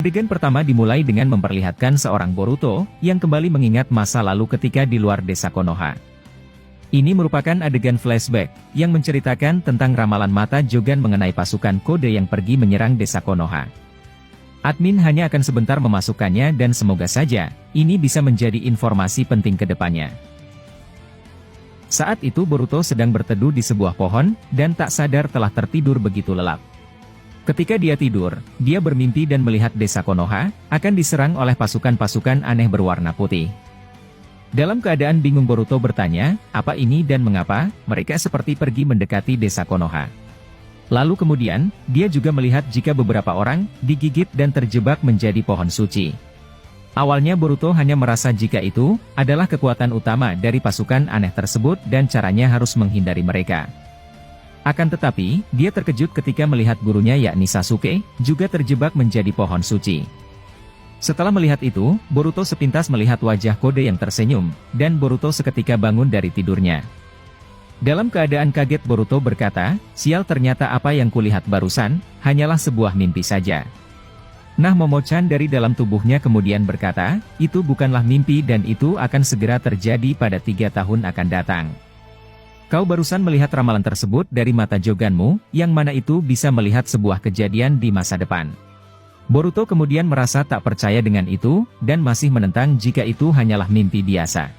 Adegan pertama dimulai dengan memperlihatkan seorang Boruto, yang kembali mengingat masa lalu ketika di luar desa Konoha. Ini merupakan adegan flashback, yang menceritakan tentang ramalan mata Jogan mengenai pasukan kode yang pergi menyerang desa Konoha. Admin hanya akan sebentar memasukkannya dan semoga saja, ini bisa menjadi informasi penting ke depannya. Saat itu Boruto sedang berteduh di sebuah pohon, dan tak sadar telah tertidur begitu lelap. Ketika dia tidur, dia bermimpi dan melihat desa Konoha, akan diserang oleh pasukan-pasukan aneh berwarna putih. Dalam keadaan bingung Boruto bertanya, apa ini dan mengapa, mereka seperti pergi mendekati desa Konoha. Lalu kemudian, dia juga melihat jika beberapa orang, digigit dan terjebak menjadi pohon suci. Awalnya Boruto hanya merasa jika itu, adalah kekuatan utama dari pasukan aneh tersebut dan caranya harus menghindari mereka. Akan tetapi, dia terkejut ketika melihat gurunya yakni Sasuke, juga terjebak menjadi pohon suci. Setelah melihat itu, Boruto sepintas melihat wajah kode yang tersenyum, dan Boruto seketika bangun dari tidurnya. Dalam keadaan kaget Boruto berkata, sial ternyata apa yang kulihat barusan, hanyalah sebuah mimpi saja. Nah Momo-chan dari dalam tubuhnya kemudian berkata, itu bukanlah mimpi dan itu akan segera terjadi pada 3 tahun akan datang. Kau barusan melihat ramalan tersebut dari mata Joganmu, yang mana itu bisa melihat sebuah kejadian di masa depan. Boruto kemudian merasa tak percaya dengan itu, dan masih menentang jika itu hanyalah mimpi biasa.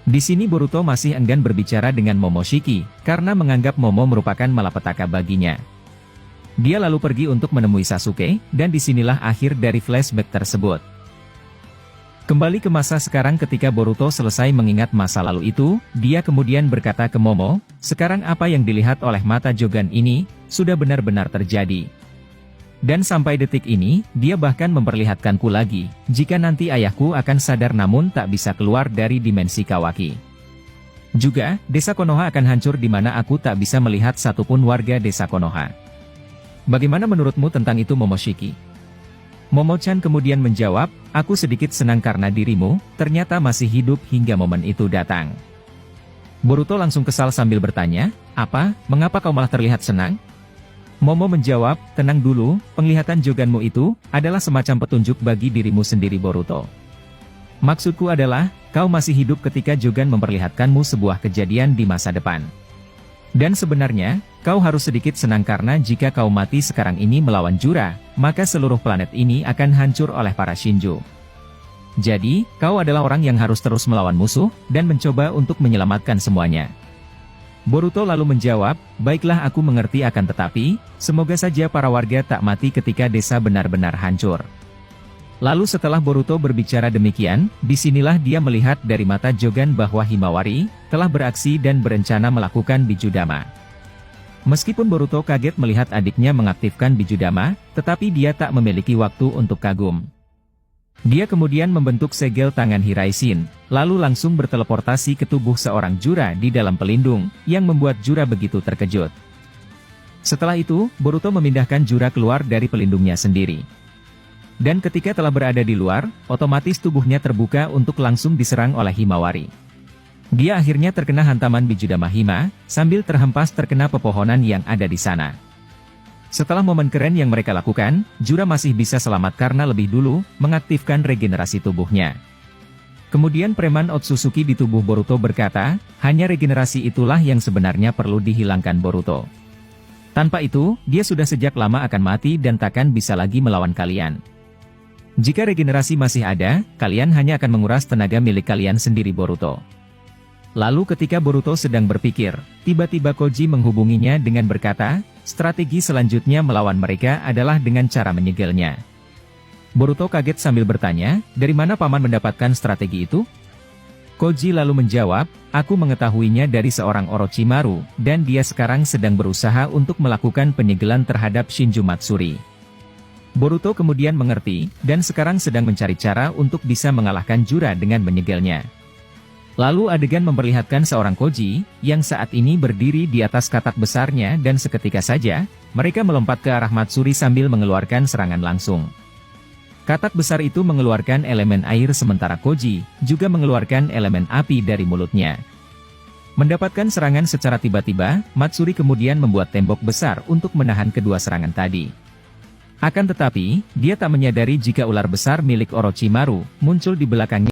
Di sini Boruto masih enggan berbicara dengan Momoshiki, karena menganggap Momo merupakan malapetaka baginya. Dia lalu pergi untuk menemui Sasuke, dan disinilah akhir dari flashback tersebut. Kembali ke masa sekarang ketika Boruto selesai mengingat masa lalu itu, dia kemudian berkata ke Momo, sekarang apa yang dilihat oleh mata Jogan ini, sudah benar-benar terjadi. Dan sampai detik ini, dia bahkan memperlihatkanku lagi, jika nanti ayahku akan sadar namun tak bisa keluar dari dimensi Kawaki. Juga, desa Konoha akan hancur di mana aku tak bisa melihat satupun warga desa Konoha. Bagaimana menurutmu tentang itu Momoshiki? Momo-chan kemudian menjawab, aku sedikit senang karena dirimu, ternyata masih hidup hingga momen itu datang. Boruto langsung kesal sambil bertanya, apa, mengapa kau malah terlihat senang? Momo menjawab, tenang dulu, penglihatan Joganmu itu, adalah semacam petunjuk bagi dirimu sendiri Boruto. Maksudku adalah, kau masih hidup ketika Jogan memperlihatkanmu sebuah kejadian di masa depan. Dan sebenarnya, kau harus sedikit senang karena jika kau mati sekarang ini melawan Jura, maka seluruh planet ini akan hancur oleh para Shinju. Jadi, kau adalah orang yang harus terus melawan musuh, dan mencoba untuk menyelamatkan semuanya. Boruto lalu menjawab, baiklah aku mengerti akan tetapi, semoga saja para warga tak mati ketika desa benar-benar hancur. Lalu setelah Boruto berbicara demikian, disinilah dia melihat dari mata Jogan bahwa Himawari, telah beraksi dan berencana melakukan Bijudama. Meskipun Boruto kaget melihat adiknya mengaktifkan Bijudama, tetapi dia tak memiliki waktu untuk kagum. Dia kemudian membentuk segel tangan Hiraishin, lalu langsung berteleportasi ke tubuh seorang Jura di dalam pelindung, yang membuat Jura begitu terkejut. Setelah itu, Boruto memindahkan Jura keluar dari pelindungnya sendiri. Dan ketika telah berada di luar, otomatis tubuhnya terbuka untuk langsung diserang oleh Himawari. Dia akhirnya terkena hantaman Bijudama Hima, sambil terhempas terkena pepohonan yang ada di sana. Setelah momen keren yang mereka lakukan, Jura masih bisa selamat karena lebih dulu, mengaktifkan regenerasi tubuhnya. Kemudian preman Otsutsuki di tubuh Boruto berkata, hanya regenerasi itulah yang sebenarnya perlu dihilangkan Boruto. Tanpa itu, dia sudah sejak lama akan mati dan takkan bisa lagi melawan kalian. Jika regenerasi masih ada, kalian hanya akan menguras tenaga milik kalian sendiri Boruto. Lalu ketika Boruto sedang berpikir, tiba-tiba Koji menghubunginya dengan berkata, strategi selanjutnya melawan mereka adalah dengan cara menyegelnya. Boruto kaget sambil bertanya, dari mana paman mendapatkan strategi itu? Koji lalu menjawab, aku mengetahuinya dari seorang Orochimaru, dan dia sekarang sedang berusaha untuk melakukan penyegelan terhadap Shinju Matsuri. Boruto kemudian mengerti, dan sekarang sedang mencari cara untuk bisa mengalahkan Jura dengan menyegelnya. Lalu adegan memperlihatkan seorang Koji, yang saat ini berdiri di atas katak besarnya dan seketika saja, mereka melompat ke arah Matsuri sambil mengeluarkan serangan langsung. Katak besar itu mengeluarkan elemen air sementara Koji, juga mengeluarkan elemen api dari mulutnya. Mendapatkan serangan secara tiba-tiba, Matsuri kemudian membuat tembok besar untuk menahan kedua serangan tadi. Akan tetapi, dia tak menyadari jika ular besar milik Orochimaru muncul di belakangnya.